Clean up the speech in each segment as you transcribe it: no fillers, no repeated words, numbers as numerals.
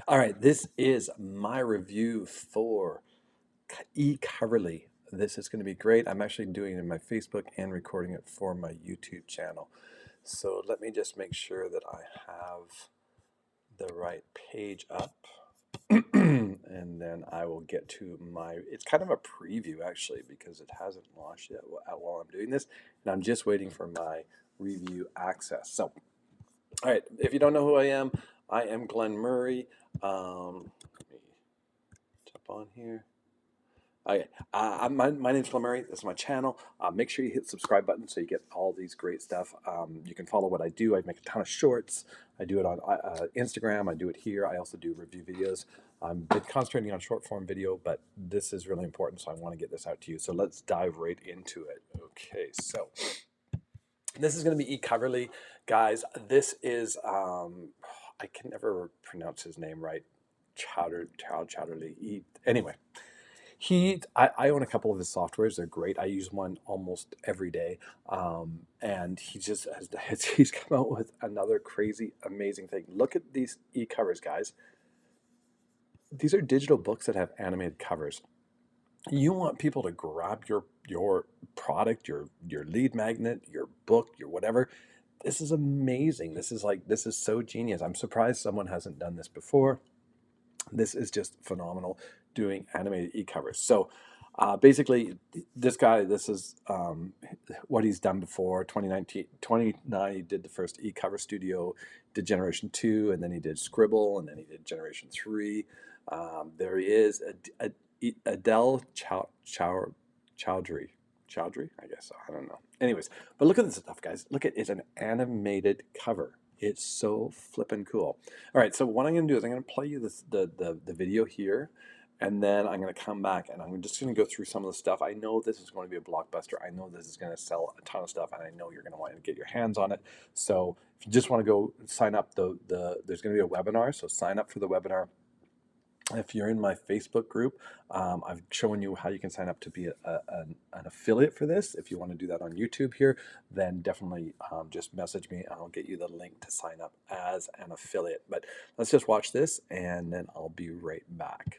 All right, this is my review for ecoverly. This is going to be great. I'm actually doing it in my Facebook and recording it for my YouTube channel. So let me just make sure that I have the right page up. And then I will get to it's kind of a preview actually because it hasn't launched yet while I'm doing this. And I'm just waiting for my review access. So, all right, if you don't know who I am Glenn Murray. Let me jump on here. My name's Glenn Murray. This is my channel. Make sure you hit the subscribe button so you get all these great stuff. You can follow what I do. I make a ton of shorts. I do it on Instagram. I do it here. I also do review videos. I've been concentrating on short form video, but this is really important, so I want to get this out to you. So let's dive right into it. Okay, so this is going to be ecoverly, guys. This is I can never pronounce his name right. Chowderly. Anyway. I own a couple of his softwares. They're great. I use one almost every day. And he just he's come out with another crazy, amazing thing. Look at these e-covers, guys. These are digital books that have animated covers. You want people to grab your product, your lead magnet, your book, your whatever. This is amazing. This is so genius. I'm surprised someone hasn't done this before. This is just phenomenal, doing animated e-covers. So basically, this guy, this is what he's done before. 2019, he did the first e-cover studio, did Generation 2, and then he did Scribble, and then he did Generation 3. There he is, Adele Chowdhury. Chowdhury, I guess. I don't know. Anyways, but look at this stuff, guys. Look at it's an animated cover. It's so flippin' cool. All right, so what I'm going to do is I'm going to play you the video here, and then I'm going to come back and I'm just going to go through some of the stuff. I know this is going to be a blockbuster. I know this is going to sell a ton of stuff, and I know you're going to want to get your hands on it. So if you just want to go sign up, there's going to be a webinar, so sign up for the webinar. If you're in my Facebook group, I've shown you how you can sign up to be an affiliate for this. If you want to do that on YouTube here, then definitely just message me and I'll get you the link to sign up as an affiliate. But let's just watch this and then I'll be right back.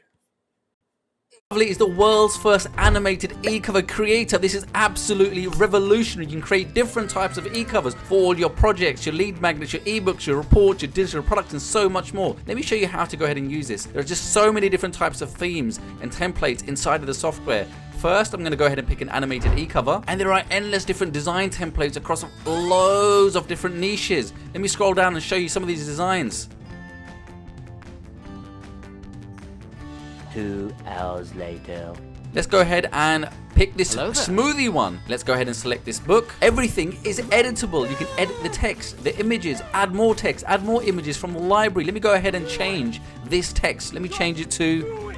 Ecoverly is the world's first animated e-cover creator. This is absolutely revolutionary. You can create different types of e-covers for all your projects, your lead magnets, your ebooks, your reports, your digital products, and so much more. Let me show you how to go ahead and use this. There are just so many different types of themes and templates inside of the software. First, I'm going to go ahead and pick an animated e-cover, and there are endless different design templates across loads of different niches. Let me scroll down and show you some of these designs. 2 hours later. Let's go ahead and pick this smoothie one. Let's go ahead and select this book. Everything is editable. You can edit the text, the images, add more text, add more images from the library. Let me go ahead and change this text. Let me change it to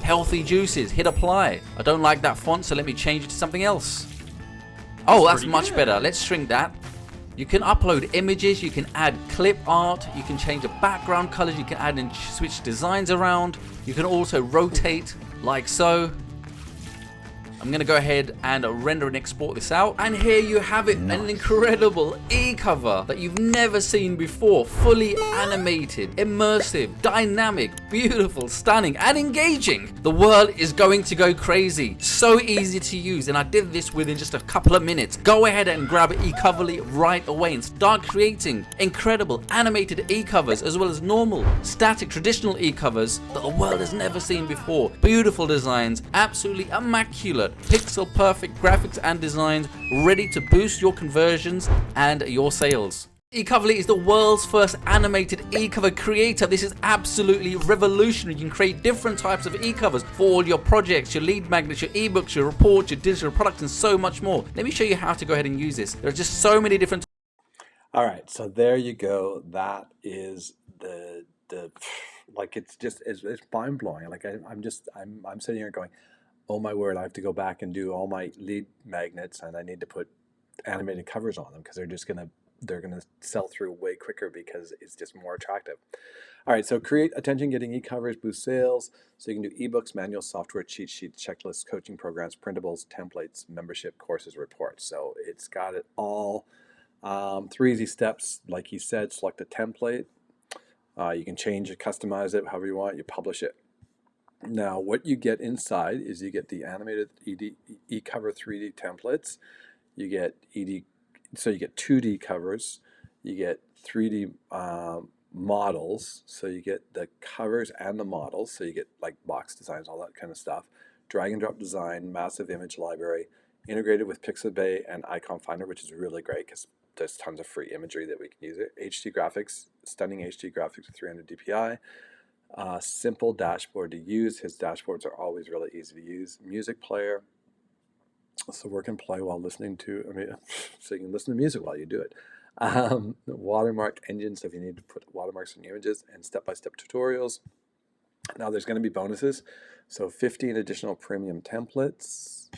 healthy juices. Hit apply. I don't like that font, so let me change it to something else. Oh, that's much better. Let's shrink that. You can upload images, you can add clip art, you can change the background colors, you can add and switch designs around. You can also rotate like so. I'm going to go ahead and render and export this out. And here you have it, an incredible e-cover that you've never seen before. Fully animated, immersive, dynamic, beautiful, stunning, and engaging. The world is going to go crazy. So easy to use, and I did this within just a couple of minutes. Go ahead and grab ecoverly right away and start creating incredible animated e-covers, as well as normal, static, traditional e-covers that the world has never seen before. Beautiful designs, absolutely immaculate, pixel perfect graphics and designs, ready to boost your conversions and your sales. Ecoverly is the world's first animated e-cover creator. This is absolutely revolutionary. You can create different types of e-covers for all your projects, your lead magnets, your ebooks, your reports, your digital products, and so much more. Let me show you how to go ahead and use this. There are just so many different. All right, so there you go. That is the like it's mind blowing. Like I'm sitting here going, oh my word, I have to go back and do all my lead magnets, and I need to put animated covers on them because they're gonna sell through way quicker because it's just more attractive. All right, so create attention-getting e-covers, boost sales. So you can do ebooks, manuals, software, cheat sheets, checklists, coaching programs, printables, templates, membership, courses, reports. So it's got it all. 3 easy steps, like he said. Select a template. You can change it, customize it however you want. You publish it. Now, what you get inside is you get the animated eCover 3D templates. You get so you get 2D covers. You get 3D models. So you get the covers and the models. So you get like box designs, all that kind of stuff. Drag and drop design, massive image library, integrated with Pixabay and Icon Finder, which is really great because there's tons of free imagery that we can use it. HD graphics, stunning HD graphics with 300 DPI. Simple dashboard to use. His dashboards are always really easy to use. Music player, so work and play while listening to, so you can listen to music while you do it. Watermark engine, so if you need to put watermarks on your images, and step-by-step tutorials. Now there's going to be bonuses. So 15 additional premium templates,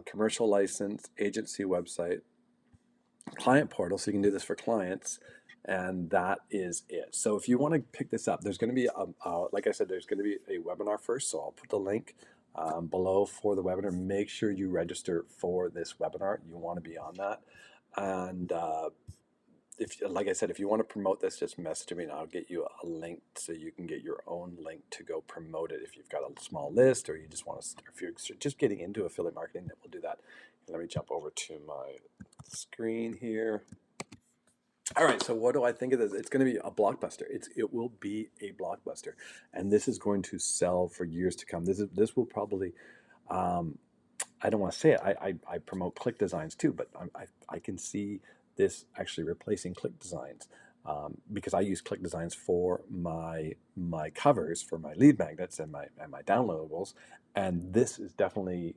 commercial license, agency website, client portal, so you can do this for clients, and that is it. So if you want to pick this up, there's going to be, like I said, there's going to be a webinar first, so I'll put the link below for the webinar. Make sure you register for this webinar. You want to be on that. And if, like I said, if you want to promote this, just message me and I'll get you a link so you can get your own link to go promote it. If you've got a small list or you just want to, if you're just getting into affiliate marketing, then we'll do that. Let me jump over to my screen here. All right, so what do I think of this? It's going to be a blockbuster. It will be a blockbuster, and this is going to sell for years to come. This will probably, I don't want to say it. I promote click designs too, but I can see this actually replacing click designs because I use click designs for my covers, for my lead magnets and my downloadables, and this is definitely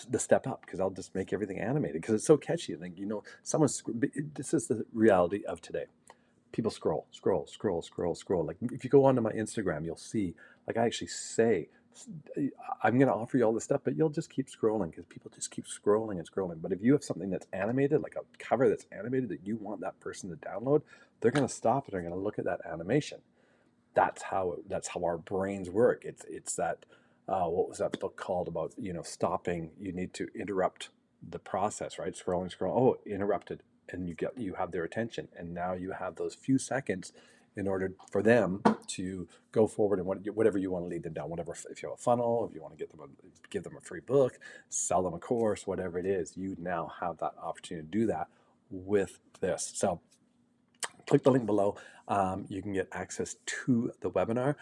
the step up because I'll just make everything animated because it's so catchy. I think this is the reality of today. People scroll. Like if you go onto my Instagram, you'll see, like I actually say, I'm going to offer you all this stuff, but you'll just keep scrolling because people just keep scrolling and scrolling. But if you have something that's animated, like a cover that's animated that you want that person to download, they're going to stop and they're going to look at that animation. That's how our brains work. It's that what was that book called about stopping? You need to interrupt the process, right? Scrolling. Oh, interrupted, and you have their attention, and now you have those few seconds in order for them to go forward and whatever you want to lead them down. Whatever, if you have a funnel, if you want to give them a free book, sell them a course, whatever it is, you now have that opportunity to do that with this. So click the link below. You can get access to the webinar.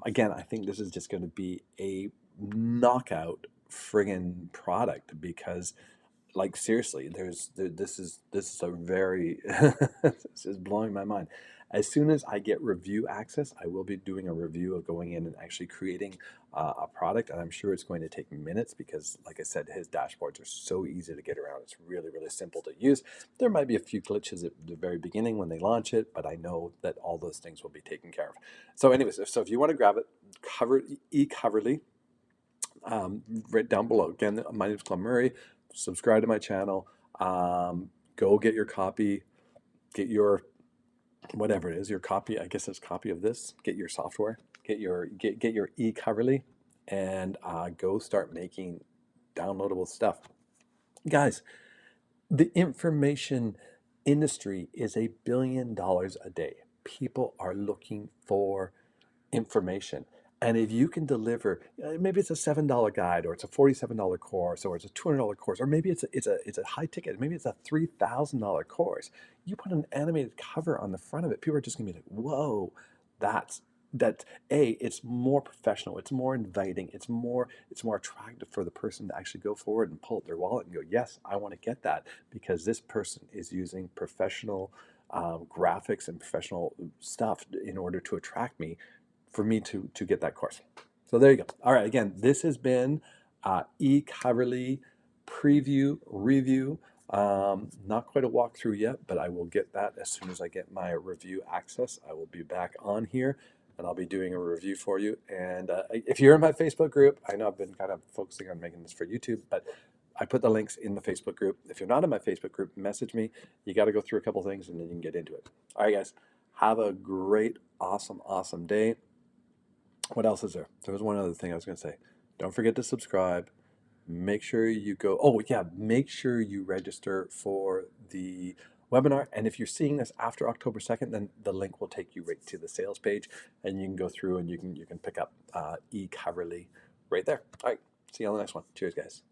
Again, I think this is just going to be a knockout friggin' product because, like, seriously, this is a very this is blowing my mind. As soon as I get review access, I will be doing a review of going in and actually creating a product, and I'm sure it's going to take minutes because, like I said, his dashboards are so easy to get around. It's really, really simple to use. There might be a few glitches at the very beginning when they launch it, but I know that all those things will be taken care of. So anyways, if you want to grab it, ecoverly, right down below. Again, my name is Glenn Murray. Subscribe to my channel. Go get your copy. Get your whatever it is, your copy. I guess it's copy of this. Get your software. Get your eCoverly, and go start making downloadable stuff, guys. The information industry is $1 billion a day. People are looking for information. And if you can deliver, maybe it's a $7 guide, or it's a $47 course, or it's a $200 course, or maybe it's a high ticket, maybe it's a $3,000 course. You put an animated cover on the front of it, people are just gonna be like, whoa, that's it's more professional, it's more inviting, it's more attractive for the person to actually go forward and pull up their wallet and go, yes, I want to get that because this person is using professional graphics and professional stuff in order to attract me, for me to get that course. So there you go. All right, again, this has been eCoverly preview review. Not quite a walkthrough yet, but I will get that as soon as I get my review access. I will be back on here and I'll be doing a review for you. And if you're in my Facebook group, I know I've been kind of focusing on making this for YouTube, but I put the links in the Facebook group. If you're not in my Facebook group, message me. You got to go through a couple things and then you can get into it. All right, guys, have a great, awesome day. What else is there? There was one other thing I was going to say. Don't forget to subscribe. Make sure you go. Oh, yeah. Make sure you register for the webinar. And if you're seeing this after October 2nd, then the link will take you right to the sales page, and you can go through and you can pick up ecoverly right there. All right, see you on the next one. Cheers, guys.